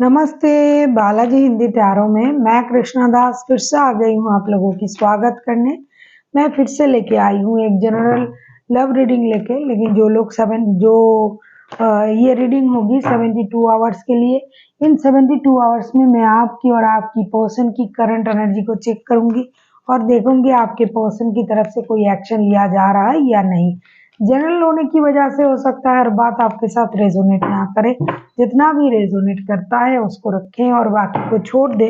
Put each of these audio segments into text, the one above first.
नमस्ते, बालाजी हिंदी टैरो में मैं कृष्णा दास फिर से आ गई हूँ आप लोगों की स्वागत करने। मैं फिर से लेके आई हूँ एक जनरल लव रीडिंग लेके, लेकिन जो लोग ये रीडिंग होगी 72 आवर्स के लिए। इन 72 आवर्स में मैं आपकी और आपकी पर्सन की करंट एनर्जी को चेक करूंगी और देखूंगी आपके पर्सन की तरफ से कोई एक्शन लिया जा रहा है या नहीं। जनरल होने की वजह से हो सकता है हर बात आपके साथ रेजोनेट ना करे, जितना भी रेजोनेट करता है उसको रखें और बाकी को छोड़ दे।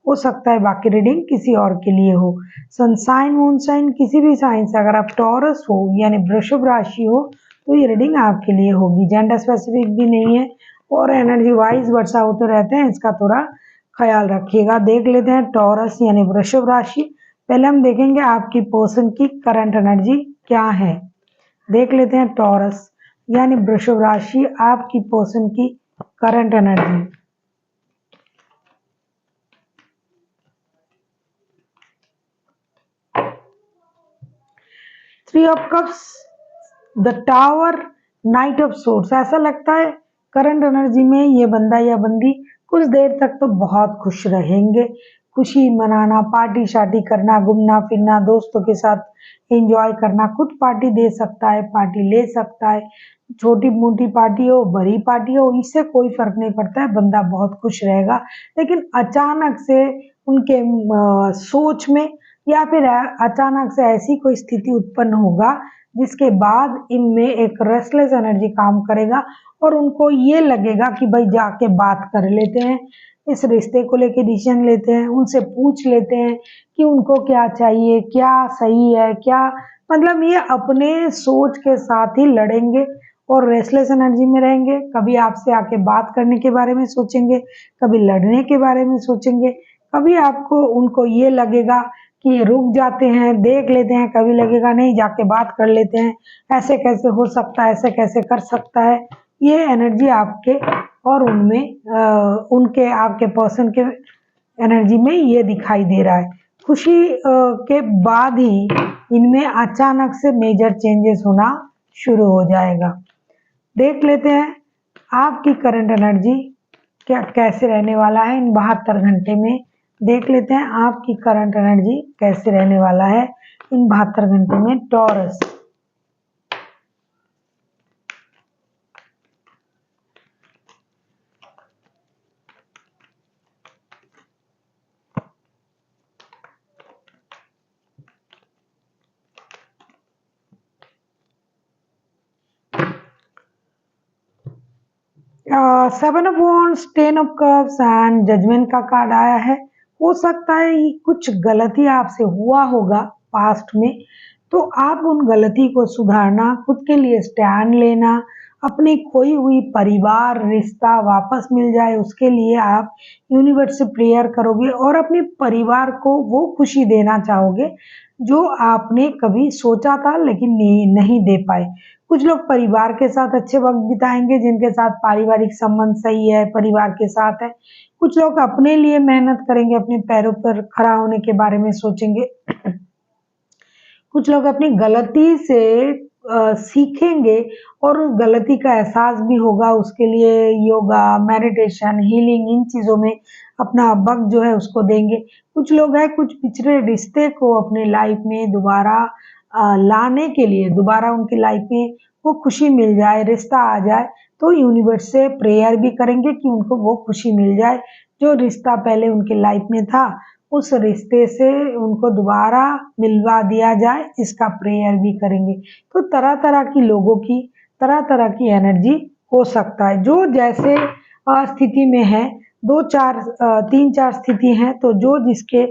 हो सकता है बाकी रीडिंग किसी और के लिए हो। सनसाइन मून साइन किसी भी साइन से अगर आप टॉरस हो यानी वृषभ राशि हो तो ये रीडिंग आपके लिए होगी। जेंडर स्पेसिफिक भी नहीं है और एनर्जी वाइज वर्षा होते रहते हैं, इसका थोड़ा ख्याल रखिएगा। देख लेते हैं टॉरस यानी वृषभ राशि। पहले हम देखेंगे आपकी पर्सन की करंट एनर्जी क्या है। देख लेते हैं टॉरस यानी वृषभ राशि आपकी पर्सन की current energy. Three of cups, the tower, night of source. ऐसा लगता है करंट एनर्जी में ये बंदा या बंदी कुछ देर तक तो बहुत खुश रहेंगे। खुशी मनाना, पार्टी शार्टी करना, घूमना फिरना, दोस्तों के साथ एंजॉय करना, खुद पार्टी दे सकता है, पार्टी ले सकता है। छोटी मोटी पार्टी हो बड़ी पार्टी हो इससे कोई फर्क नहीं पड़ता है, बंदा बहुत खुश रहेगा। लेकिन अचानक से उनके सोच में या फिर अचानक से ऐसी कोई स्थिति उत्पन्न होगा जिसके बाद इनमें एक रेस्टलेस एनर्जी काम करेगा और उनको ये लगेगा कि भाई जाके बात कर लेते हैं, इस रिश्ते को लेके डिसीजन लेते हैं, उनसे पूछ लेते हैं कि उनको क्या चाहिए, क्या सही है, क्या मतलब ये अपने सोच के साथ ही लड़ेंगे और रेस्टलेस एनर्जी में रहेंगे। कभी आपसे आके बात करने के बारे में सोचेंगे, कभी लड़ने के बारे में सोचेंगे, कभी आपको उनको ये लगेगा कि रुक जाते हैं, देख लेते हैं, कभी लगेगा नहीं जाके बात कर लेते हैं, ऐसे कैसे हो सकता है, ऐसे कैसे कर सकता है। ये एनर्जी आपके और उनके आपके पर्सन के एनर्जी में ये दिखाई दे रहा है। खुशी के बाद ही इनमें अचानक से मेजर चेंजेस होना शुरू हो जाएगा। देख लेते हैं आपकी करंट एनर्जी क्या कैसे रहने वाला है इन 72 घंटे में। देख लेते हैं आपकी करंट एनर्जी कैसे रहने वाला है इन 72 घंटे में Taurus. Seven of wands, 10 of cups and judgement का कार्ड आया है। हो सकता है कुछ गलती आपसे हुआ होगा पास्ट में, तो आप उन गलती को सुधारना, खुद के लिए स्टैंड लेना, अपनी खोई हुई परिवार रिश्ता वापस मिल जाए उसके लिए आप यूनिवर्स से प्रेयर करोगे और अपने परिवार को वो खुशी देना चाहोगे जो आपने कभी सोचा था लेकिन नहीं दे पाए। कुछ लोग परिवार के साथ अच्छे वक्त बिताएंगे जिनके साथ पारिवारिक संबंध सही है, परिवार के साथ है। कुछ लोग अपने लिए मेहनत करेंगे, अपने पैरों पर खड़ा होने के बारे में सोचेंगे। कुछ लोग अपनी गलती से सीखेंगे और उस गलती का एहसास भी होगा, उसके लिए योगा, मेडिटेशन, हीलिंग इन चीज़ों में अपना वक्त जो है उसको देंगे। कुछ लोग हैं कुछ पिछड़े रिश्ते को अपने लाइफ में दोबारा लाने के लिए, दोबारा उनकी लाइफ में वो खुशी मिल जाए, रिश्ता आ जाए, तो यूनिवर्स से प्रेयर भी करेंगे कि उनको वो खुशी मिल जाए जो रिश्ता पहले उनकी लाइफ में था, उस रिश्ते से उनको दोबारा मिलवा दिया जाए, इसका प्रेयर भी करेंगे। तो तरह तरह की लोगों की तरह तरह की एनर्जी हो सकता है, जो जैसे स्थिति में है। 3-4 स्थिति हैं तो जो जिसके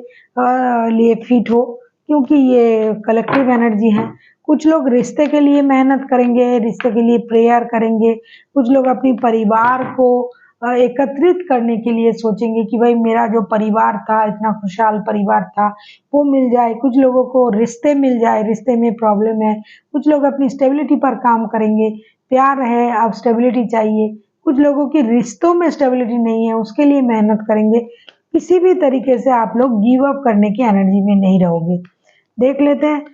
लिए फिट हो, क्योंकि ये कलेक्टिव एनर्जी है। कुछ लोग रिश्ते के लिए मेहनत करेंगे, रिश्ते के लिए प्रेयर करेंगे। कुछ लोग अपनी परिवार को एकत्रित करने के लिए सोचेंगे कि भाई मेरा जो परिवार था, इतना खुशहाल परिवार था, वो मिल जाए। कुछ लोगों को रिश्ते मिल जाए, रिश्ते में प्रॉब्लम है। कुछ लोग अपनी स्टेबिलिटी पर काम करेंगे, प्यार है अब स्टेबिलिटी चाहिए। कुछ लोगों की रिश्तों में स्टेबिलिटी नहीं है, उसके लिए मेहनत करेंगे। किसी भी तरीके से आप लोग गिव अप करने की एनर्जी में नहीं रहोगे। देख लेते हैं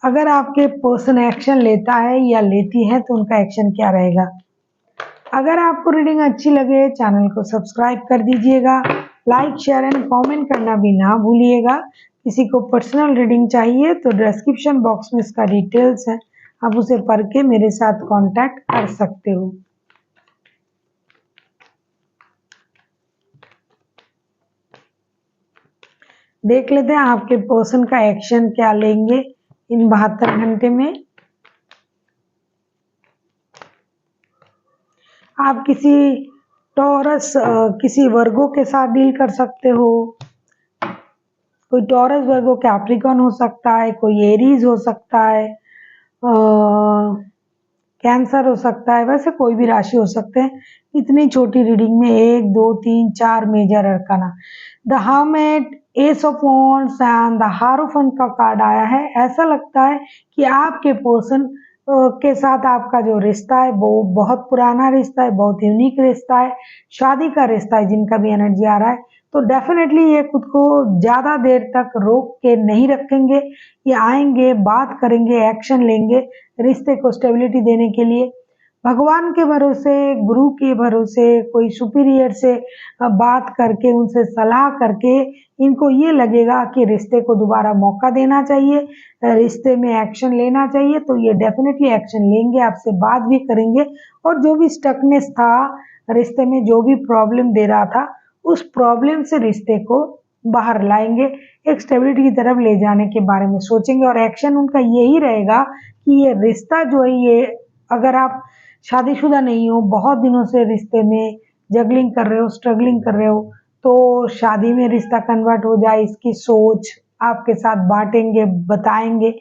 अगर आपके पर्सन एक्शन लेता है या लेती है तो उनका एक्शन क्या रहेगा। अगर आपको रीडिंग अच्छी लगे चैनल को सब्सक्राइब कर दीजिएगा, लाइक शेयर एंड कमेंट करना भी ना भूलिएगा। किसी को पर्सनल रीडिंग चाहिए तो डिस्क्रिप्शन बॉक्स में इसका डिटेल्स है, आप उसे पढ़ के मेरे साथ कांटेक्ट कर सकते हो। देख लेते हैं आपके पर्सन का एक्शन क्या लेंगे इन 72 घंटे में। आप किसी टॉरस किसी वर्गो के साथ डील कर सकते हो। कोई टॉरस वर्गो कैप्रिकॉन हो सकता है, कोई एरीज हो सकता है, कैंसर हो सकता है, वैसे कोई भी राशि हो सकते हैं। इतनी छोटी रीडिंग में 1 2 3 4 major arcana, the hermit, ace of wands and the hierophant का कार्ड आया है। ऐसा लगता है कि आपके पर्सन के साथ आपका जो रिश्ता है वो बहुत पुराना रिश्ता है, बहुत यूनिक रिश्ता है, शादी का रिश्ता है जिनका भी एनर्जी आ रहा है। तो डेफिनेटली ये खुद को ज़्यादा देर तक रोक के नहीं रखेंगे, ये आएंगे, बात करेंगे, एक्शन लेंगे रिश्ते को स्टेबिलिटी देने के लिए। भगवान के भरोसे, गुरु के भरोसे, कोई सुपीरियर से बात करके, उनसे सलाह करके इनको ये लगेगा कि रिश्ते को दोबारा मौका देना चाहिए, रिश्ते में एक्शन लेना चाहिए। तो ये डेफिनेटली एक्शन लेंगे, आपसे बात भी करेंगे और जो भी स्टकनेस था रिश्ते में, जो भी प्रॉब्लम दे रहा था, उस प्रॉब्लम से रिश्ते को बाहर लाएंगे, एक स्टेबिलिटी की तरफ ले जाने के बारे में सोचेंगे। और एक्शन उनका यही रहेगा कि ये रिश्ता जो है, ये अगर आप शादीशुदा नहीं हो, बहुत दिनों से रिश्ते में जगलिंग कर रहे हो, स्ट्रगलिंग कर रहे हो, तो शादी में रिश्ता कन्वर्ट हो जाए इसकी सोच आपके साथ बांटेंगे, बताएंगे।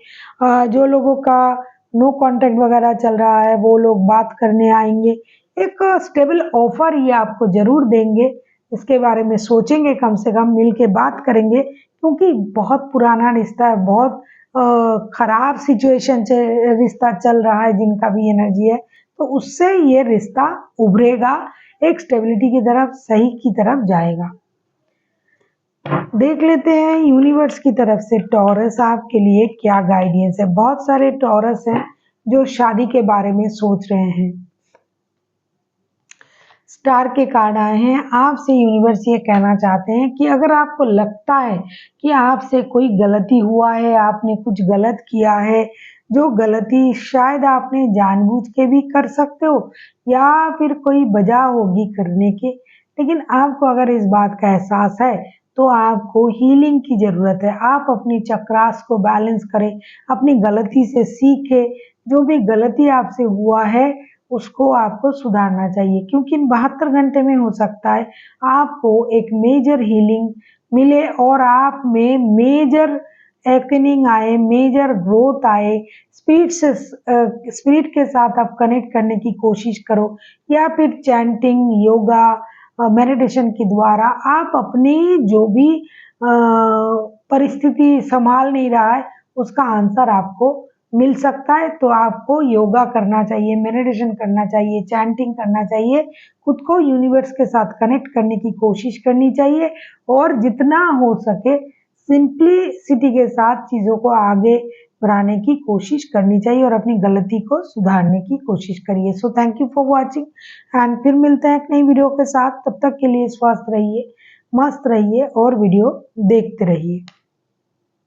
जो लोगों का नो कांटेक्ट वगैरह चल रहा है वो लोग बात करने आएंगे, एक स्टेबल ऑफर ये आपको जरूर देंगे। इसके बारे में सोचेंगे, कम से कम मिल के बात करेंगे, क्योंकि बहुत पुराना रिश्ता है, बहुत खराब सिचुएशन से रिश्ता चल रहा है जिनका भी एनर्जी है, तो उससे ये रिश्ता उभरेगा, एक स्टेबिलिटी की तरफ, सही की तरफ जाएगा। देख लेते हैं यूनिवर्स की तरफ से टॉरस आपके लिए क्या गाइडेंस है। बहुत सारे टॉरस हैं जो शादी के बारे में सोच रहे हैं। स्टार के कार्ड आए हैं। आपसे यूनिवर्स ये कहना चाहते हैं कि अगर आपको लगता है कि आपसे कोई गलती हुआ है, आपने कुछ गलत किया है, जो गलती शायद आपने जानबूझ के भी कर सकते हो या फिर कोई वजह होगी करने की, लेकिन आपको अगर इस बात का एहसास है तो आपको हीलिंग की ज़रूरत है। आप अपनी चक्रास को बैलेंस करें, अपनी गलती से सीखें। जो भी गलती आपसे हुआ है उसको आपको सुधारना चाहिए, क्योंकि इन 72 घंटे में हो सकता है आपको एक मेजर हीलिंग मिले और आप में मेजर एवकनिंग आए, मेजर ग्रोथ आए। स्पिरिट के साथ आप कनेक्ट करने की कोशिश करो, या फिर चैंटिंग, योगा, मेडिटेशन के द्वारा आप अपनी जो भी परिस्थिति संभाल नहीं रहा है उसका आंसर आपको मिल सकता है। तो आपको योगा करना चाहिए, मेडिटेशन करना चाहिए, चैंटिंग करना चाहिए, खुद को यूनिवर्स के साथ कनेक्ट करने की कोशिश करनी चाहिए और जितना हो सके सिंपलिसिटी के साथ चीज़ों को आगे बढ़ाने की कोशिश करनी चाहिए और अपनी गलती को सुधारने की कोशिश करिए। So thank you for watching and फिर मिलते हैं एक नई वीडियो के साथ। तब तक के लिए स्वस्थ रहिए, मस्त रहिए और वीडियो देखते रहिए।